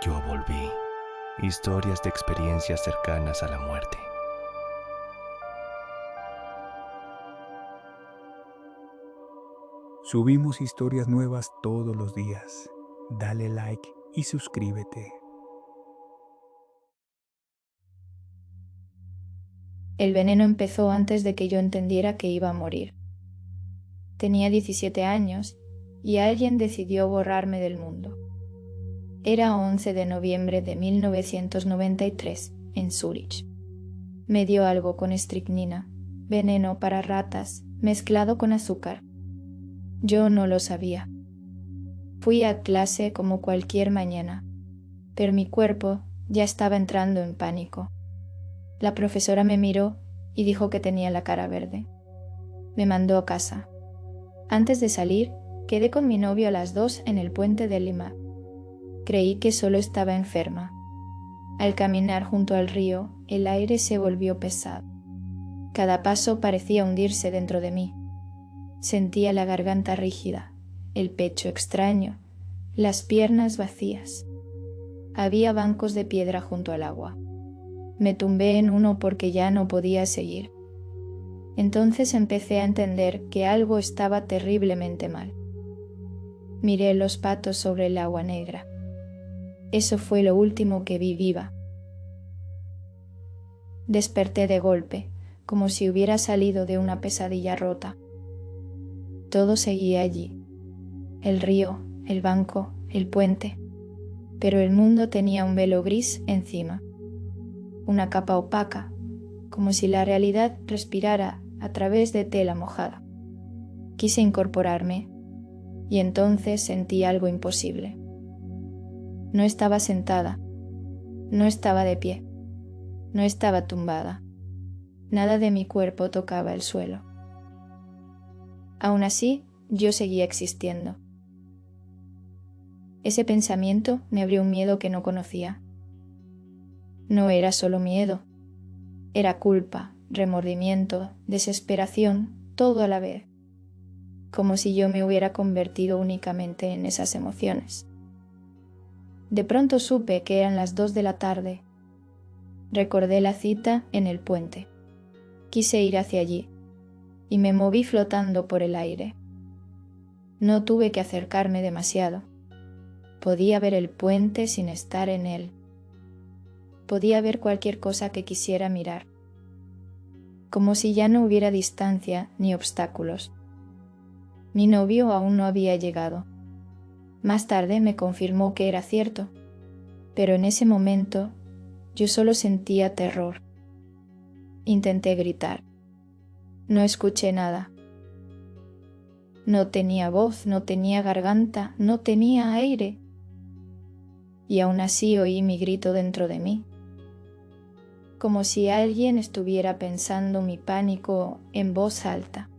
Yo volví. Historias de experiencias cercanas a la muerte. Subimos historias nuevas todos los días. Dale like y suscríbete. El veneno empezó antes de que yo entendiera que iba a morir. Tenía 17 años y alguien decidió borrarme del mundo. Era 11 de noviembre de 1993 en Zúrich. Me dio algo con estricnina, veneno para ratas, mezclado con azúcar. Yo no lo sabía. Fui a clase como cualquier mañana, pero mi cuerpo ya estaba entrando en pánico. La profesora me miró y dijo que tenía la cara verde. Me mandó a casa. Antes de salir, quedé con mi novio a las 2 en el puente de Lima. Creí que solo estaba enferma. Al caminar junto al río, el aire se volvió pesado. Cada paso parecía hundirse dentro de mí. Sentía la garganta rígida, el pecho extraño, las piernas vacías. Había bancos de piedra junto al agua. Me tumbé en uno porque ya no podía seguir. Entonces empecé a entender que algo estaba terriblemente mal. Miré los patos sobre el agua negra. Eso fue lo último que vi viva. Desperté de golpe, como si hubiera salido de una pesadilla rota. Todo seguía allí. El río, el banco, el puente. Pero el mundo tenía un velo gris encima. Una capa opaca, como si la realidad respirara a través de tela mojada. Quise incorporarme, y entonces sentí algo imposible. No estaba sentada, no estaba de pie, no estaba tumbada. Nada de mi cuerpo tocaba el suelo. Aún así, yo seguía existiendo. Ese pensamiento me abrió un miedo que no conocía. No era solo miedo, era culpa, remordimiento, desesperación, todo a la vez, como si yo me hubiera convertido únicamente en esas emociones. De pronto supe que eran las 2 de la tarde. Recordé la cita en el puente. Quise ir hacia allí y me moví flotando por el aire. No tuve que acercarme demasiado. Podía ver el puente sin estar en él. Podía ver cualquier cosa que quisiera mirar, como si ya no hubiera distancia ni obstáculos. Mi novio aún no había llegado. Más tarde me confirmó que era cierto, pero en ese momento yo solo sentía terror. Intenté gritar. No escuché nada. No tenía voz, no tenía garganta, no tenía aire. Y aún así oí mi grito dentro de mí, como si alguien estuviera pensando mi pánico en voz alta.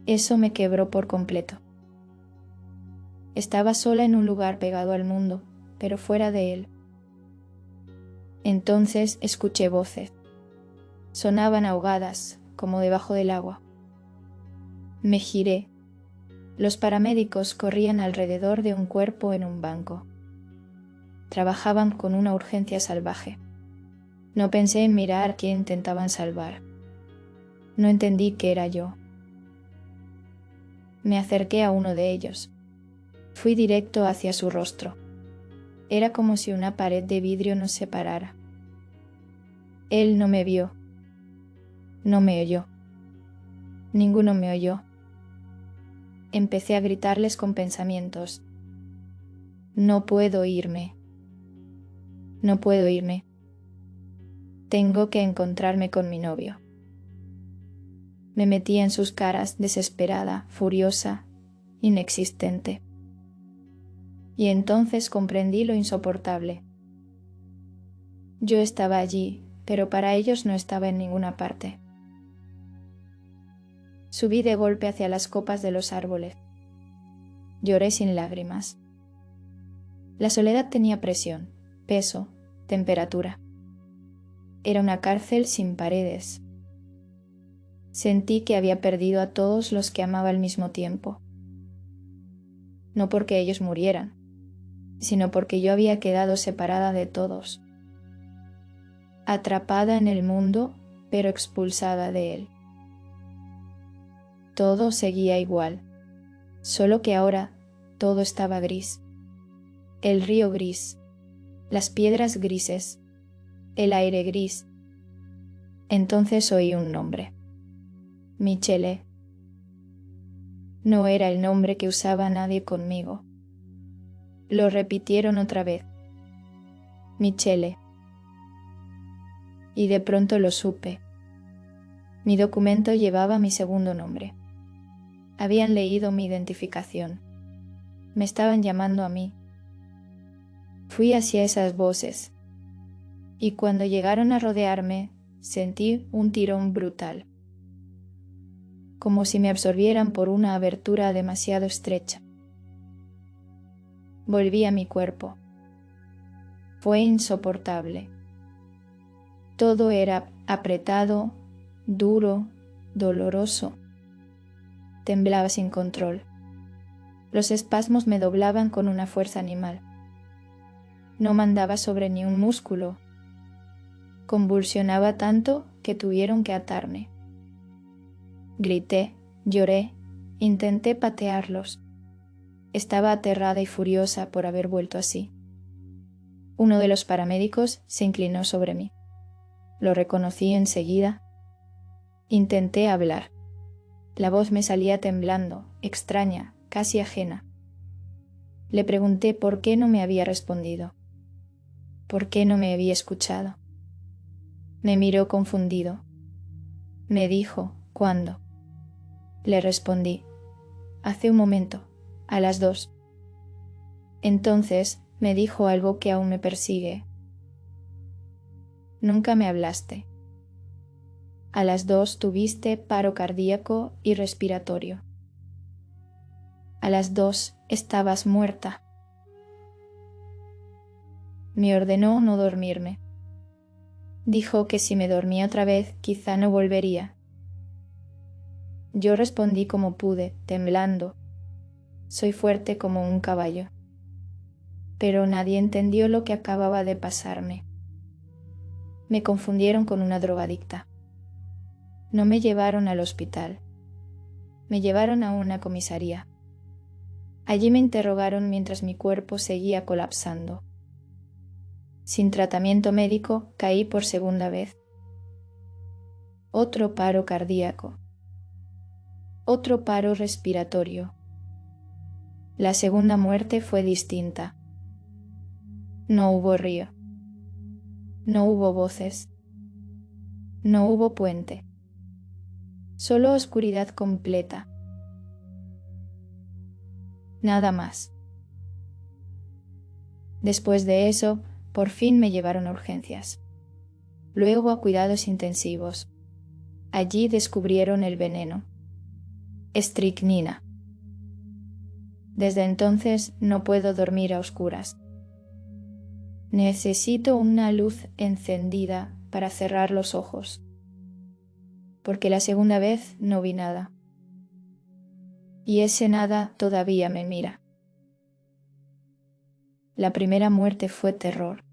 Eso me quebró por completo. Estaba sola en un lugar pegado al mundo, pero fuera de él. Entonces escuché voces. Sonaban ahogadas, como debajo del agua. Me giré. Los paramédicos corrían alrededor de un cuerpo en un banco. Trabajaban con una urgencia salvaje. No pensé en mirar quién intentaban salvar. No entendí que era yo. Me acerqué a uno de ellos. Fui directo hacia su rostro. Era como si una pared de vidrio nos separara. Él no me vio. No me oyó. Ninguno me oyó. Empecé a gritarles con pensamientos. No puedo irme. No puedo irme. Tengo que encontrarme con mi novio. Me metí en sus caras desesperada, furiosa, inexistente. Y entonces comprendí lo insoportable. Yo estaba allí, pero para ellos no estaba en ninguna parte. Subí de golpe hacia las copas de los árboles. Lloré sin lágrimas. La soledad tenía presión, peso, temperatura. Era una cárcel sin paredes. Sentí que había perdido a todos los que amaba al mismo tiempo. No porque ellos murieran, sino porque yo había quedado separada de todos, atrapada en el mundo, pero expulsada de él. Todo seguía igual, solo que ahora todo estaba gris. El río gris, las piedras grises, el aire gris. Entonces oí un nombre. Michele. No era el nombre que usaba nadie conmigo. Lo repitieron otra vez. Michele. Y de pronto lo supe. Mi documento llevaba mi segundo nombre. Habían leído mi identificación. Me estaban llamando a mí. Fui hacia esas voces, y cuando llegaron a rodearme, sentí un tirón brutal, como si me absorbieran por una abertura demasiado estrecha. Volví a mi cuerpo. Fue insoportable. Todo era apretado, duro, doloroso. Temblaba sin control. Los espasmos me doblaban con una fuerza animal. No mandaba sobre ni un músculo. Convulsionaba tanto que tuvieron que atarme. Grité, lloré, intenté patearlos. Estaba aterrada y furiosa por haber vuelto así. Uno de los paramédicos se inclinó sobre mí. Lo reconocí enseguida. Intenté hablar. La voz me salía temblando, extraña, casi ajena. Le pregunté por qué no me había respondido. ¿Por qué no me había escuchado? Me miró confundido. Me dijo, ¿cuándo? Le respondí, hace un momento, a las 2. Entonces me dijo algo que aún me persigue. Nunca me hablaste. A las 2 tuviste paro cardíaco y respiratorio. A las 2 estabas muerta. Me ordenó no dormirme. Dijo que si me dormía otra vez, quizá no volvería. Yo respondí como pude, temblando. Soy fuerte como un caballo. Pero nadie entendió lo que acababa de pasarme. Me confundieron con una drogadicta. No me llevaron al hospital. Me llevaron a una comisaría. Allí me interrogaron mientras mi cuerpo seguía colapsando. Sin tratamiento médico, caí por segunda vez. Otro paro cardíaco. Otro paro respiratorio. La segunda muerte fue distinta. No hubo río. No hubo voces. No hubo puente. Solo oscuridad completa. Nada más. Después de eso, por fin me llevaron a urgencias. Luego a cuidados intensivos. Allí descubrieron el veneno. Estricnina. Desde entonces no puedo dormir a oscuras. Necesito una luz encendida para cerrar los ojos, porque la segunda vez no vi nada. Y ese nada todavía me mira. La primera muerte fue terror.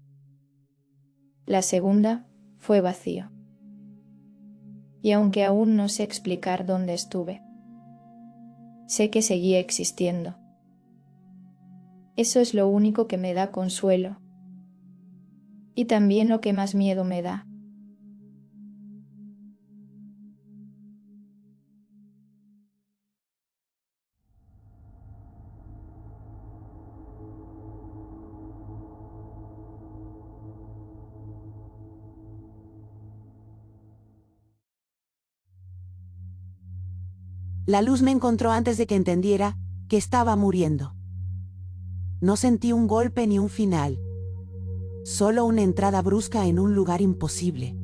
La segunda fue vacío. Y aunque aún no sé explicar dónde estuve, sé que seguía existiendo. Eso es lo único que me da consuelo. Y también lo que más miedo me da. La luz me encontró antes de que entendiera que estaba muriendo. No sentí un golpe ni un final, solo una entrada brusca en un lugar imposible.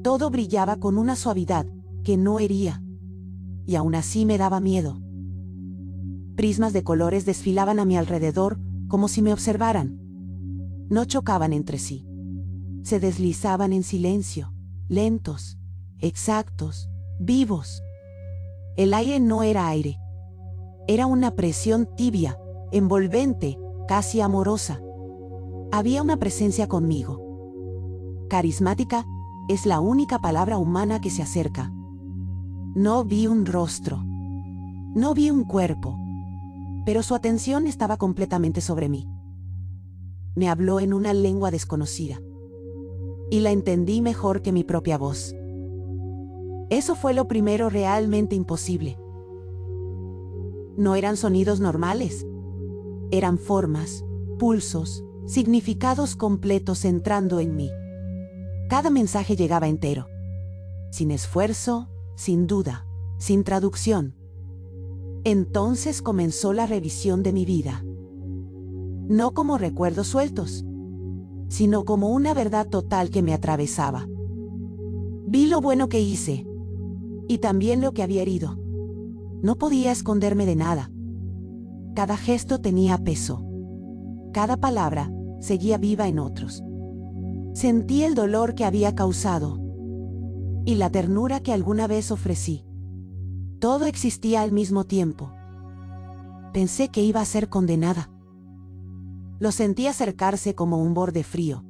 Todo brillaba con una suavidad que no hería, y aún así me daba miedo. Prismas de colores desfilaban a mi alrededor como si me observaran. No chocaban entre sí. Se deslizaban en silencio, lentos, exactos, vivos. El aire no era aire. Era una presión tibia, envolvente, casi amorosa. Había una presencia conmigo. Carismática es la única palabra humana que se acerca. No vi un rostro. No vi un cuerpo. Pero su atención estaba completamente sobre mí. Me habló en una lengua desconocida. Y la entendí mejor que mi propia voz. Eso fue lo primero realmente imposible. No eran sonidos normales. Eran formas, pulsos, significados completos entrando en mí. Cada mensaje llegaba entero. Sin esfuerzo, sin duda, sin traducción. Entonces comenzó la revisión de mi vida. No como recuerdos sueltos, sino como una verdad total que me atravesaba. Vi lo bueno que hice, y también lo que había herido. No podía esconderme de nada. Cada gesto tenía peso. Cada palabra seguía viva en otros. Sentí el dolor que había causado, y la ternura que alguna vez ofrecí. Todo existía al mismo tiempo. Pensé que iba a ser condenada. Lo sentí acercarse como un borde frío.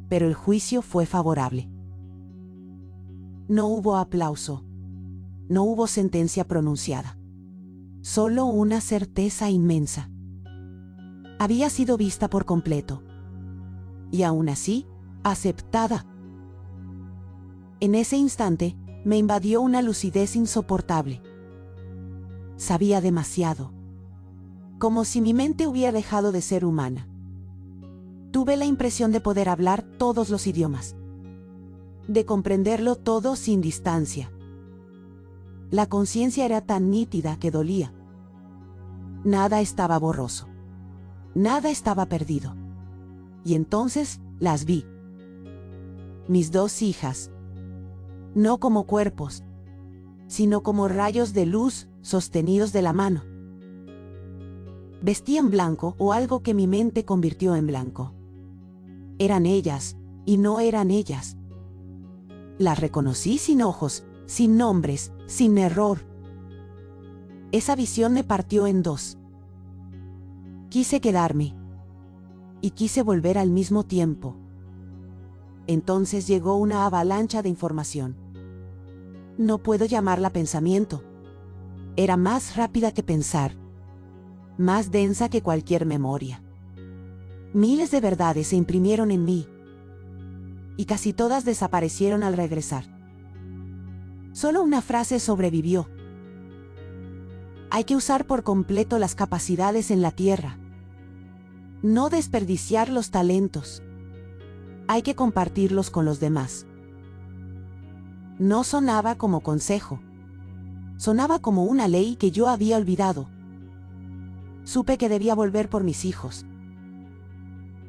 Pero el juicio fue favorable. No hubo aplauso. No hubo sentencia pronunciada. Solo una certeza inmensa. Había sido vista por completo. Y aún así, aceptada. En ese instante, me invadió una lucidez insoportable. Sabía demasiado. Como si mi mente hubiera dejado de ser humana. Tuve la impresión de poder hablar todos los idiomas. De comprenderlo todo sin distancia. La conciencia era tan nítida que dolía. Nada estaba borroso. Nada estaba perdido. Y entonces las vi. Mis 2 hijas. No como cuerpos, sino como rayos de luz sostenidos de la mano. Vestían blanco o algo que mi mente convirtió en blanco. Eran ellas y no eran ellas. Las reconocí sin ojos, sin nombres, sin error. Esa visión me partió en 2. Quise quedarme y quise volver al mismo tiempo. Entonces llegó una avalancha de información. No puedo llamarla pensamiento. Era más rápida que pensar. Más densa que cualquier memoria. Miles de verdades se imprimieron en mí. Y casi todas desaparecieron al regresar. Solo una frase sobrevivió. Hay que usar por completo las capacidades en la tierra. No desperdiciar los talentos. Hay que compartirlos con los demás. No sonaba como consejo. Sonaba como una ley que yo había olvidado. Supe que debía volver por mis hijos.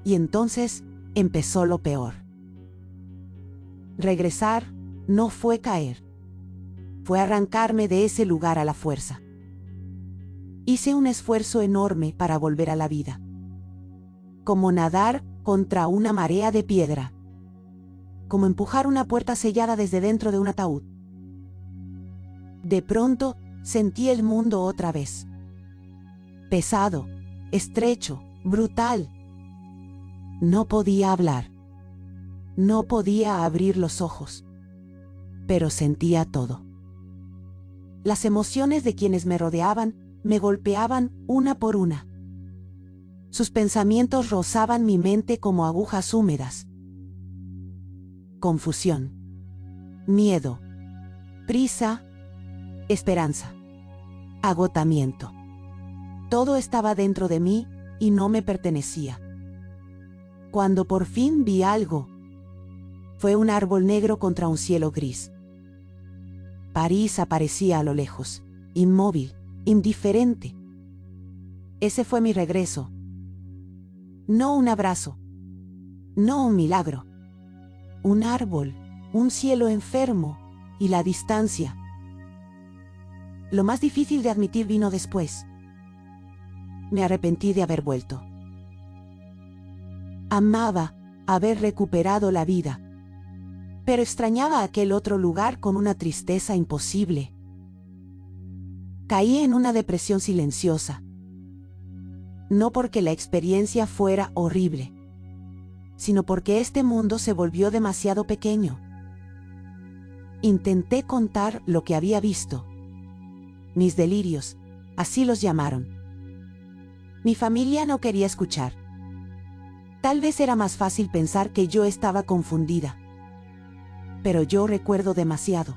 Y entonces empezó lo peor. Regresar no fue caer. Fue arrancarme de ese lugar a la fuerza. Hice un esfuerzo enorme para volver a la vida. Como nadar contra una marea de piedra. Como empujar una puerta sellada desde dentro de un ataúd. De pronto, sentí el mundo otra vez. Pesado, estrecho, brutal. No podía hablar. No podía abrir los ojos. Pero sentía todo. Las emociones de quienes me rodeaban me golpeaban una por una. Sus pensamientos rozaban mi mente como agujas húmedas. Confusión. Miedo. Prisa. Esperanza. Agotamiento. Todo estaba dentro de mí y no me pertenecía. Cuando por fin vi algo, fue un árbol negro contra un cielo gris. París aparecía a lo lejos, inmóvil, indiferente. Ese fue mi regreso. No un abrazo. No un milagro. Un árbol, un cielo enfermo y la distancia. Lo más difícil de admitir vino después. Me arrepentí de haber vuelto. Amaba haber recuperado la vida, pero extrañaba aquel otro lugar con una tristeza imposible. Caí en una depresión silenciosa. No porque la experiencia fuera horrible, sino porque este mundo se volvió demasiado pequeño. Intenté contar lo que había visto. Mis delirios, así los llamaron. Mi familia no quería escuchar. Tal vez era más fácil pensar que yo estaba confundida. Pero yo recuerdo demasiado.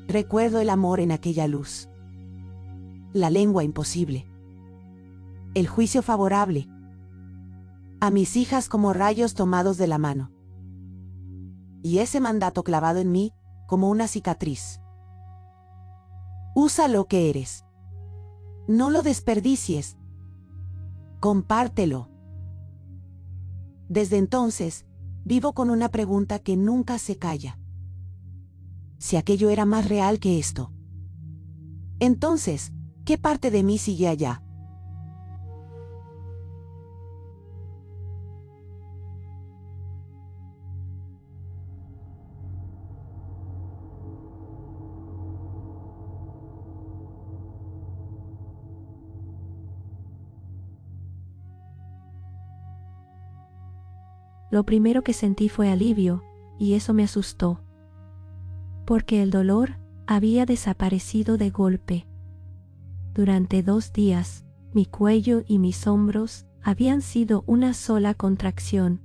Recuerdo el amor en aquella luz. La lengua imposible. El juicio favorable. A mis hijas como rayos tomados de la mano. Y ese mandato clavado en mí como una cicatriz. Usa lo que eres. No lo desperdicies. Compártelo. Desde entonces, vivo con una pregunta que nunca se calla. Si aquello era más real que esto. Entonces, ¿qué parte de mí sigue allá? Lo primero que sentí fue alivio, y eso me asustó, porque el dolor había desaparecido de golpe. Durante 2 días, mi cuello y mis hombros habían sido una sola contracción,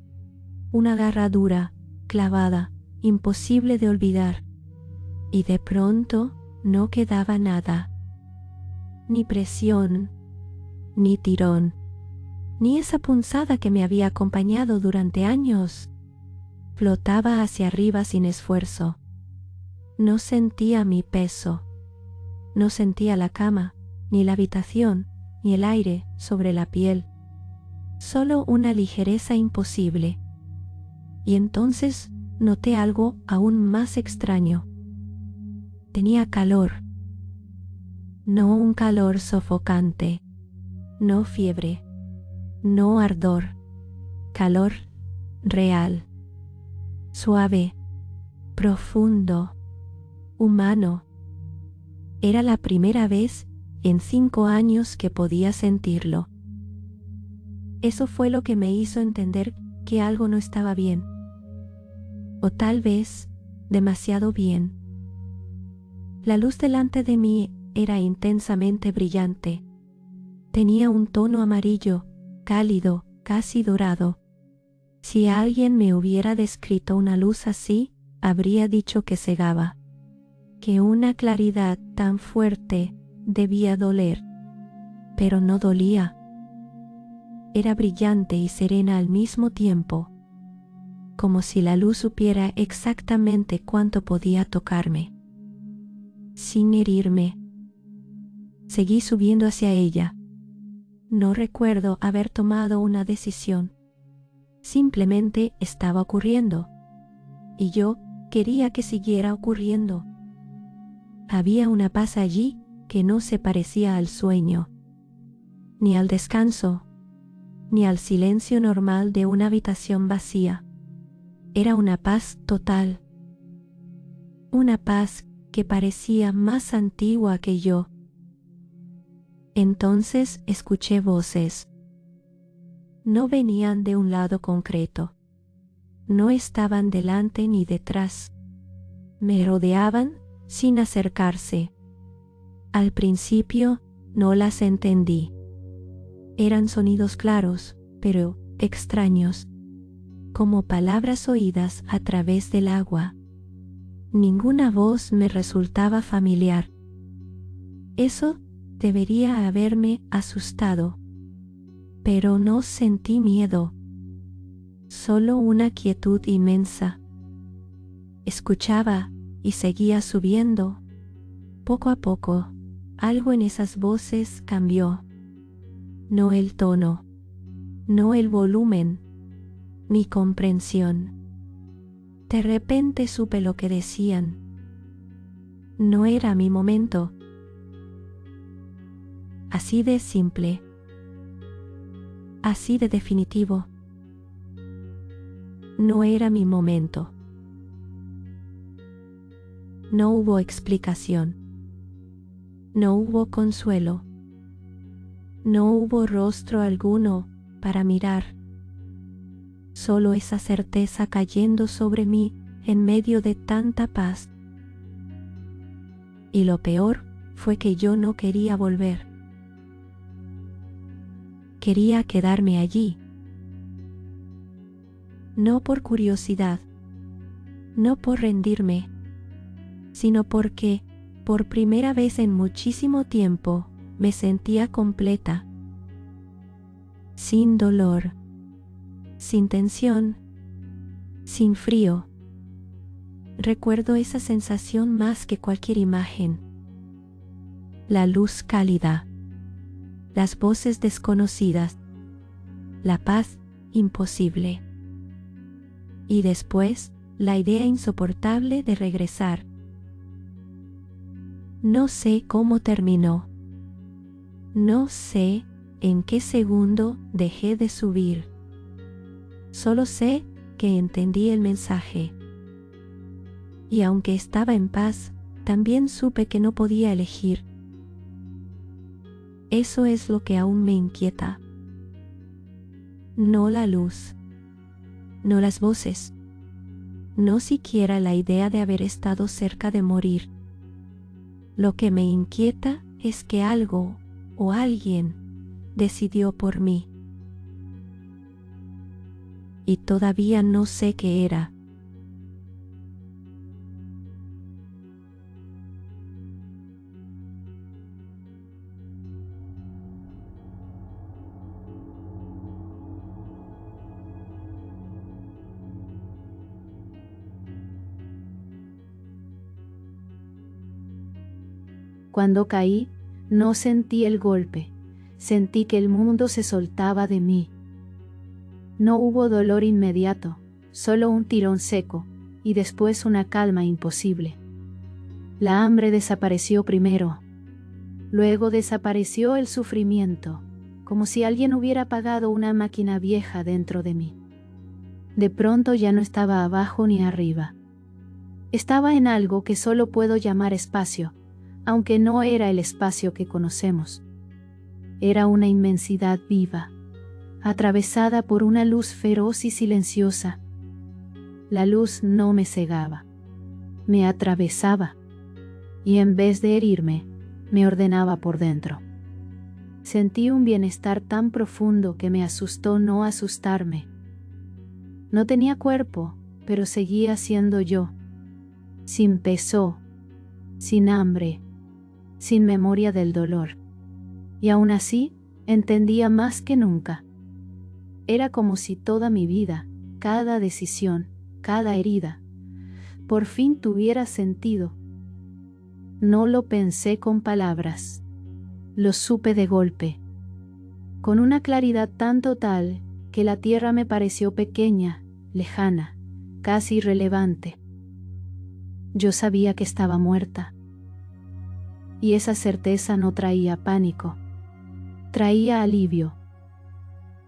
una garra dura, clavada, imposible de olvidar. Y de pronto no quedaba nada. Ni presión, ni tirón, ni esa punzada que me había acompañado durante años. Flotaba hacia arriba sin esfuerzo. No sentía mi peso. No sentía la cama, ni la habitación, ni el aire sobre la piel. Solo una ligereza imposible. Y entonces noté algo aún más extraño. Tenía calor. No un calor sofocante. No fiebre. No ardor, calor real, suave, profundo, humano. Era la primera vez en 5 años que podía sentirlo. Eso fue lo que me hizo entender que algo no estaba bien, o tal vez demasiado bien. La luz delante de mí era intensamente brillante. Tenía un tono amarillo, cálido, casi dorado. Si alguien me hubiera descrito una luz así, habría dicho que cegaba, que una claridad tan fuerte debía doler, pero no dolía. Era brillante y serena al mismo tiempo, como si la luz supiera exactamente cuánto podía tocarme, sin herirme. Seguí subiendo hacia ella. No recuerdo haber tomado una decisión. Simplemente estaba ocurriendo. Y yo quería que siguiera ocurriendo. Había una paz allí que no se parecía al sueño, ni al descanso, ni al silencio normal de una habitación vacía. Era una paz total. Una paz que parecía más antigua que yo. Entonces escuché voces. No venían de un lado concreto. No estaban delante ni detrás. Me rodeaban sin acercarse. Al principio no las entendí. Eran sonidos claros, pero extraños, como palabras oídas a través del agua. Ninguna voz me resultaba familiar. Eso debería haberme asustado, pero no sentí miedo, solo una quietud inmensa. Escuchaba y seguía subiendo. Poco a poco, algo en esas voces cambió. No el tono, no el volumen, mi comprensión. De repente supe lo que decían. No era mi momento. Así de simple, así de definitivo. No era mi momento. No hubo explicación. No hubo consuelo. no hubo rostro alguno para mirar. Solo esa certeza cayendo sobre mí en medio de tanta paz. Y lo peor fue que yo no quería volver. Quería quedarme allí. No por curiosidad, no por rendirme, sino porque, por primera vez en muchísimo tiempo, me sentía completa, sin dolor, sin tensión, sin frío. Recuerdo esa sensación más que cualquier imagen. La luz cálida, las voces desconocidas, la paz imposible. Y después, la idea insoportable de regresar. No sé cómo terminó. No sé en qué segundo dejé de subir. Solo sé que entendí el mensaje. Y aunque estaba en paz, también supe que no podía elegir. Eso es lo que aún me inquieta. No la luz, no las voces, no siquiera la idea de haber estado cerca de morir. Lo que me inquieta es que algo o alguien decidió por mí. Y todavía no sé qué era. Cuando caí, no sentí el golpe, sentí que el mundo se soltaba de mí. No hubo dolor inmediato, solo un tirón seco, y después una calma imposible. La hambre desapareció primero. Luego desapareció el sufrimiento, como si alguien hubiera apagado una máquina vieja dentro de mí. De pronto ya no estaba abajo ni arriba. Estaba en algo que solo puedo llamar espacio, aunque no era el espacio que conocemos. Era una inmensidad viva, atravesada por una luz feroz y silenciosa. La luz no me cegaba, me atravesaba, y en vez de herirme, me ordenaba por dentro. Sentí un bienestar tan profundo que me asustó no asustarme. No tenía cuerpo, pero seguía siendo yo, sin peso, sin hambre, sin memoria del dolor. Y aún así, entendía más que nunca. Era como si toda mi vida, cada decisión, cada herida, por fin tuviera sentido. No lo pensé con palabras. Lo supe de golpe, con una claridad tan total que la tierra me pareció pequeña, lejana, casi irrelevante. Yo sabía que estaba muerta. Y esa certeza no traía pánico, traía alivio.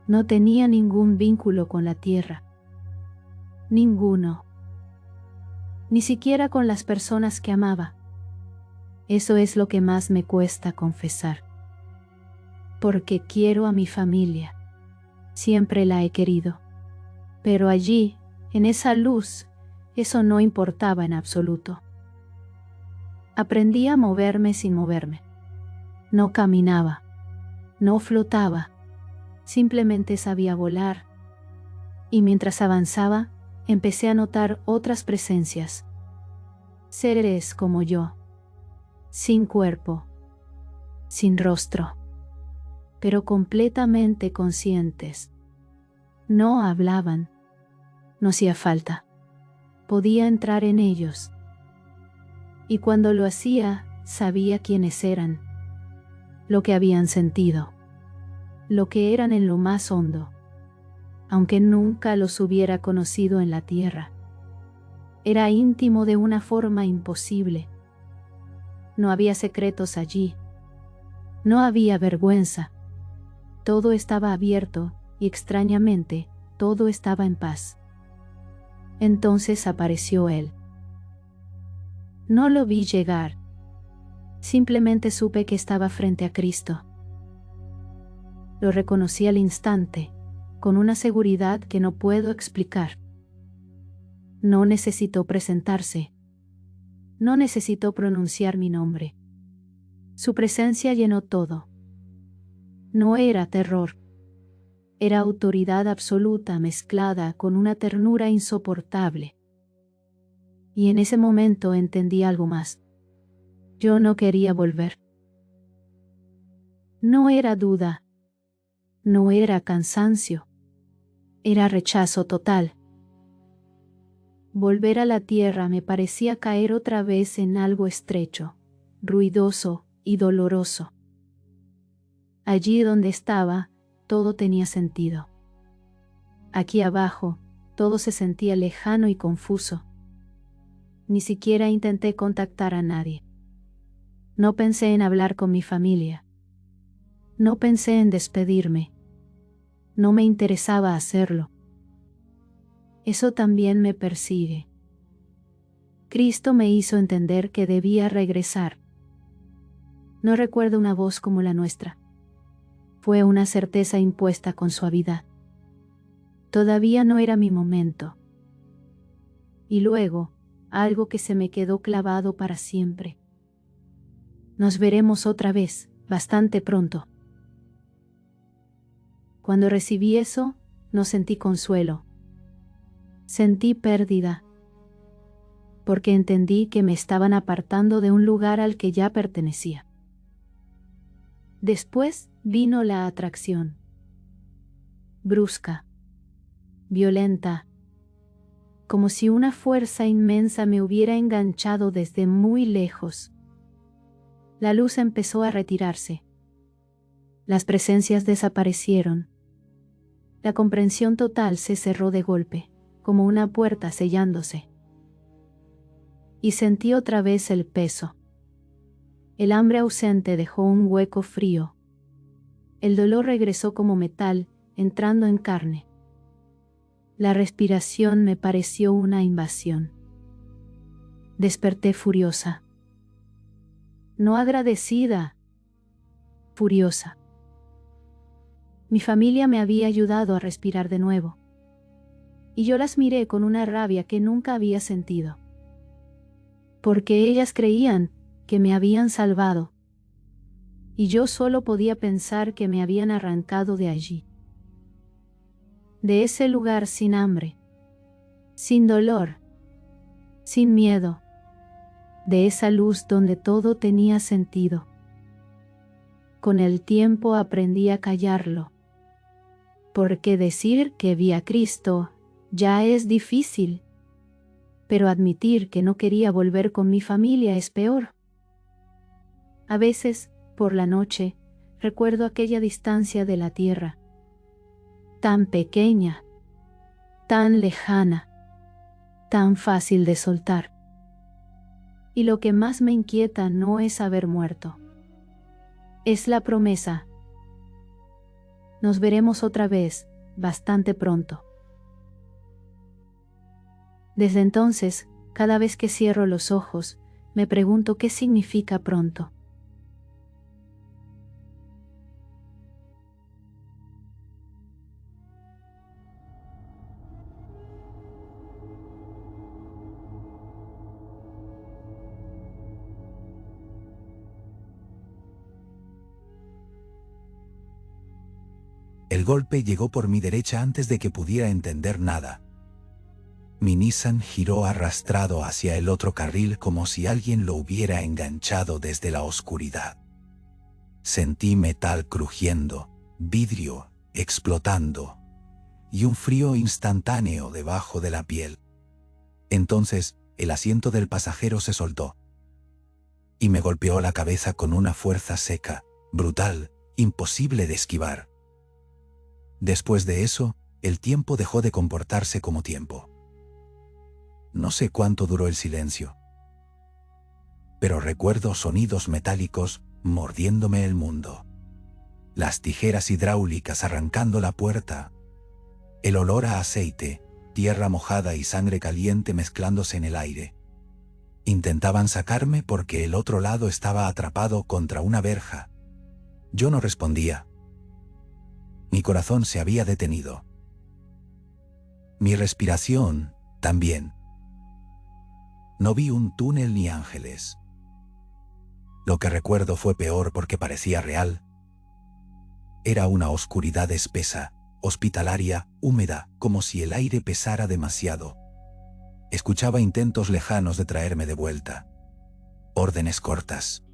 No tenía ningún vínculo con la tierra. Ninguno. Ni siquiera con las personas que amaba. Eso es lo que más me cuesta confesar. Porque quiero a mi familia. Siempre la he querido. Pero allí, en esa luz, eso no importaba en absoluto. Aprendí a moverme sin moverme. No caminaba, no flotaba, simplemente sabía volar. Y mientras avanzaba, empecé a notar otras presencias. Seres como yo, sin cuerpo, sin rostro, pero completamente conscientes. No hablaban, no hacía falta. Podía entrar en ellos. Y cuando lo hacía, sabía quiénes eran, lo que habían sentido, lo que eran en lo más hondo, aunque nunca los hubiera conocido en la tierra. Era íntimo de una forma imposible. No había secretos allí, no había vergüenza. Todo estaba abierto y extrañamente, todo estaba en paz. Entonces apareció él. No lo vi llegar. Simplemente supe que estaba frente a Cristo. Lo reconocí al instante, con una seguridad que no puedo explicar. No necesitó presentarse. No necesitó pronunciar mi nombre. Su presencia llenó todo. No era terror. Era autoridad absoluta mezclada con una ternura insoportable. Y en ese momento entendí algo más. Yo no quería volver. No era duda. No era cansancio. Era rechazo total. Volver a la tierra me parecía caer otra vez en algo estrecho, ruidoso y doloroso. Allí donde estaba, todo tenía sentido. Aquí abajo, todo se sentía lejano y confuso. Ni siquiera intenté contactar a nadie. No pensé en hablar con mi familia. No pensé en despedirme. No me interesaba hacerlo. Eso también me persigue. Cristo me hizo entender que debía regresar. No recuerdo una voz como la nuestra. Fue una certeza impuesta con suavidad. Todavía no era mi momento. Y luego, algo que se me quedó clavado para siempre. Nos veremos otra vez, bastante pronto. Cuando recibí eso, no sentí consuelo. Sentí pérdida, porque entendí que me estaban apartando de un lugar al que ya pertenecía. Después vino la atracción. Brusca, violenta, como si una fuerza inmensa me hubiera enganchado desde muy lejos. La luz empezó a retirarse. Las presencias desaparecieron. La comprensión total se cerró de golpe, como una puerta sellándose. Y sentí otra vez el peso. El hambre ausente dejó un hueco frío. El dolor regresó como metal, entrando en carne. La respiración me pareció una invasión. Desperté furiosa. No agradecida, furiosa. Mi familia me había ayudado a respirar de nuevo. Y yo las miré con una rabia que nunca había sentido. Porque ellas creían que me habían salvado. Y yo solo podía pensar que me habían arrancado de allí. De ese lugar sin hambre, sin dolor, sin miedo. De esa luz donde todo tenía sentido. Con el tiempo aprendí a callarlo. Porque decir que vi a Cristo ya es difícil, pero admitir que no quería volver con mi familia es peor. A veces, por la noche, recuerdo aquella distancia de la tierra, tan pequeña, tan lejana, tan fácil de soltar. Y lo que más me inquieta no es haber muerto, es la promesa. Nos veremos otra vez, bastante pronto. Desde entonces, cada vez que cierro los ojos, me pregunto qué significa pronto. El golpe llegó por mi derecha antes de que pudiera entender nada. Mi Nissan giró arrastrado hacia el otro carril como si alguien lo hubiera enganchado desde la oscuridad. Sentí metal crujiendo, vidrio explotando y un frío instantáneo debajo de la piel. Entonces, el asiento del pasajero se soltó y me golpeó la cabeza con una fuerza seca, brutal, imposible de esquivar. Después de eso, el tiempo dejó de comportarse como tiempo. No sé cuánto duró el silencio, pero recuerdo sonidos metálicos mordiéndome el mundo, las tijeras hidráulicas arrancando la puerta, el olor a aceite, tierra mojada y sangre caliente mezclándose en el aire. Intentaban sacarme porque el otro lado estaba atrapado contra una verja. Yo no respondía. Mi corazón se había detenido. Mi respiración también. No vi un túnel ni ángeles. Lo que recuerdo fue peor porque parecía real. Era una oscuridad espesa, hospitalaria, húmeda, como si el aire pesara demasiado. Escuchaba intentos lejanos de traerme de vuelta. Órdenes cortas.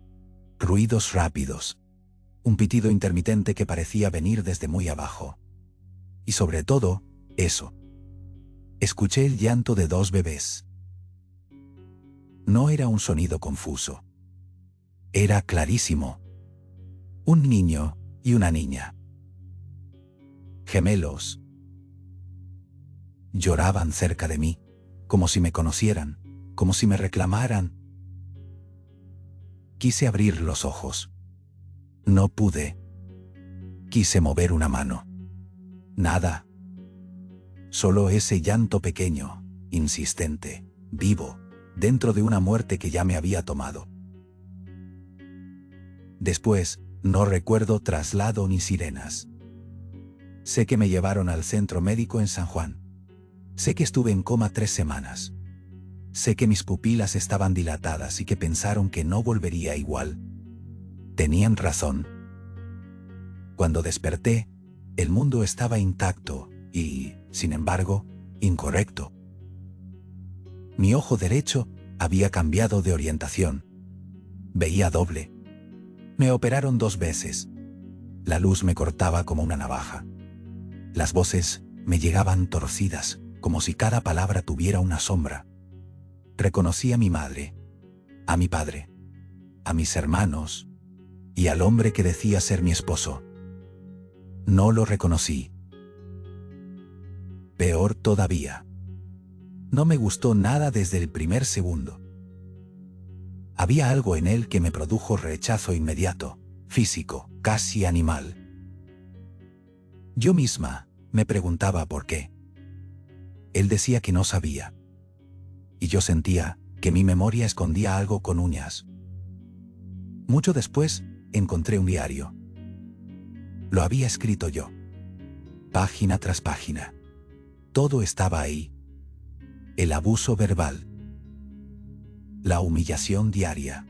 Ruidos rápidos. Un pitido intermitente que parecía venir desde muy abajo. Y sobre todo, eso. Escuché el llanto de 2 bebés. No era un sonido confuso. Era clarísimo. Un niño y una niña. Gemelos. Lloraban cerca de mí, como si me conocieran, como si me reclamaran. Quise abrir los ojos. No pude. Quise mover una mano. Nada. Solo ese llanto pequeño, insistente, vivo, dentro de una muerte que ya me había tomado. Después, no recuerdo traslado ni sirenas. Sé que me llevaron al centro médico en San Juan. Sé que estuve en coma 3 semanas. Sé que mis pupilas estaban dilatadas y que pensaron que no volvería igual. Tenían razón. Cuando desperté, el mundo estaba intacto y, sin embargo, incorrecto. Mi ojo derecho había cambiado de orientación. Veía doble. Me operaron 2 veces. La luz me cortaba como una navaja. Las voces me llegaban torcidas, como si cada palabra tuviera una sombra. Reconocí a mi madre, a mi padre, a mis hermanos y al hombre que decía ser mi esposo. No lo reconocí. Peor todavía. No me gustó nada desde el primer segundo. Había algo en él que me produjo rechazo inmediato, físico, casi animal. Yo misma me preguntaba por qué. Él decía que no sabía. Y yo sentía que mi memoria escondía algo con uñas. Mucho después, encontré un diario. Lo había escrito yo. Página tras página. Todo estaba ahí. El abuso verbal. La humillación diaria.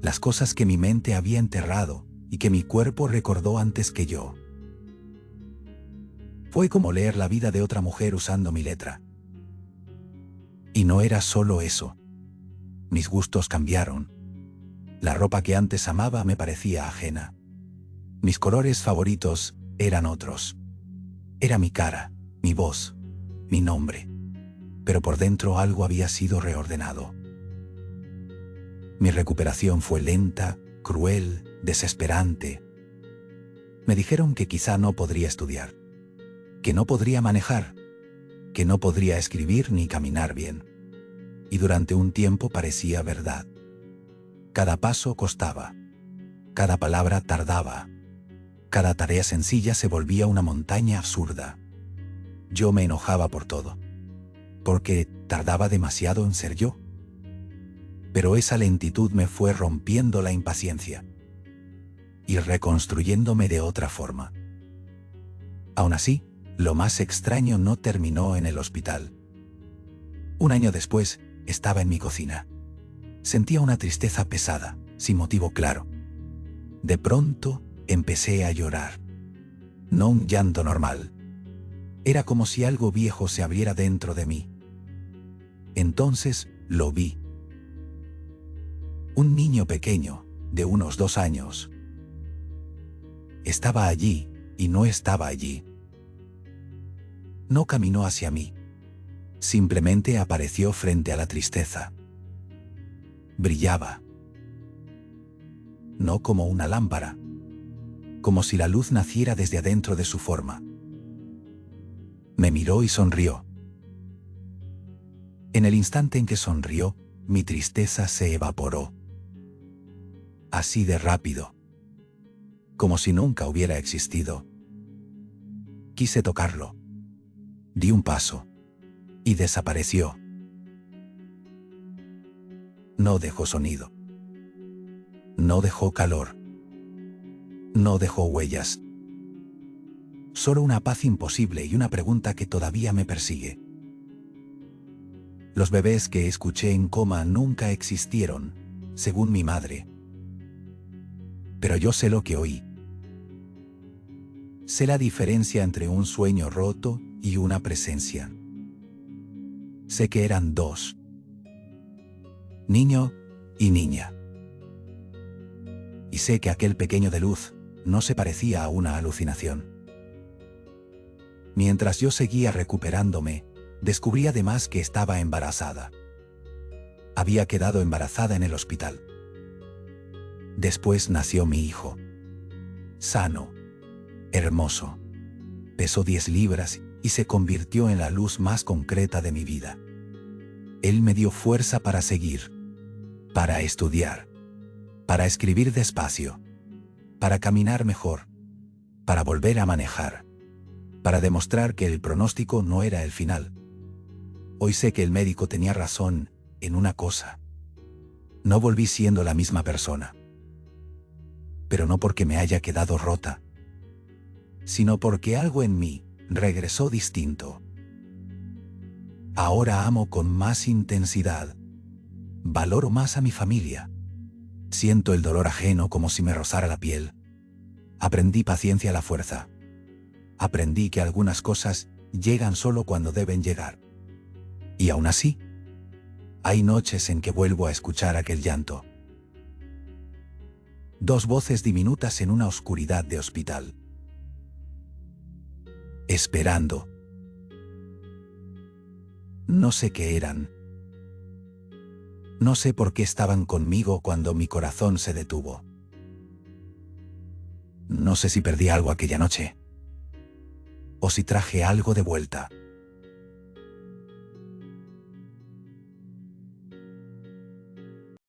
Las cosas que mi mente había enterrado y que mi cuerpo recordó antes que yo. Fue como leer la vida de otra mujer usando mi letra. Y no era solo eso. Mis gustos cambiaron. La ropa que antes amaba me parecía ajena. Mis colores favoritos eran otros. Era mi cara, mi voz, mi nombre. Pero por dentro algo había sido reordenado. Mi recuperación fue lenta, cruel, desesperante. Me dijeron que quizá no podría estudiar, que no podría manejar, que no podría escribir ni caminar bien. Y durante un tiempo parecía verdad. Cada paso costaba, cada palabra tardaba, cada tarea sencilla se volvía una montaña absurda. Yo me enojaba por todo, porque tardaba demasiado en ser yo. Pero esa lentitud me fue rompiendo la impaciencia y reconstruyéndome de otra forma. Aún así, lo más extraño no terminó en el hospital. Un año después, estaba en mi cocina. Sentía una tristeza pesada, sin motivo claro. De pronto, empecé a llorar. No un llanto normal. Era como si algo viejo se abriera dentro de mí. Entonces, lo vi. Un niño pequeño, de unos 2 años. Estaba allí, y no estaba allí. No caminó hacia mí. Simplemente apareció frente a la tristeza. Brillaba. No como una lámpara. Como si la luz naciera desde adentro de su forma. Me miró y sonrió. En el instante en que sonrió, mi tristeza se evaporó. Así de rápido. Como si nunca hubiera existido. Quise tocarlo. Di un paso. Y desapareció. No dejó sonido. No dejó calor. No dejó huellas. solo una paz imposible y una pregunta que todavía me persigue. Los bebés que escuché en coma nunca existieron, según mi madre. Pero yo sé lo que oí. Sé la diferencia entre un sueño roto y una presencia. Sé que eran dos. Niño y niña. Y sé que aquel pequeño de luz no se parecía a una alucinación. Mientras yo seguía recuperándome, descubrí además que estaba embarazada. Había quedado embarazada en el hospital. Después nació mi hijo. Sano, hermoso. Pesó 10 libras y se convirtió en la luz más concreta de mi vida. Él me dio fuerza para seguir, para estudiar, para escribir despacio, para caminar mejor, para volver a manejar, para demostrar que el pronóstico no era el final. Hoy sé que el médico tenía razón en una cosa. No volví siendo la misma persona. Pero no porque me haya quedado rota, sino porque algo en mí regresó distinto. Ahora amo con más intensidad. Valoro más a mi familia. Siento el dolor ajeno como si me rozara la piel. Aprendí paciencia a la fuerza. Aprendí que algunas cosas llegan solo cuando deben llegar. Y aún así, hay noches en que vuelvo a escuchar aquel llanto. 2 voces diminutas en una oscuridad de hospital. Esperando. No sé qué eran. No sé por qué estaban conmigo cuando mi corazón se detuvo. No sé si perdí algo aquella noche, o si traje algo de vuelta.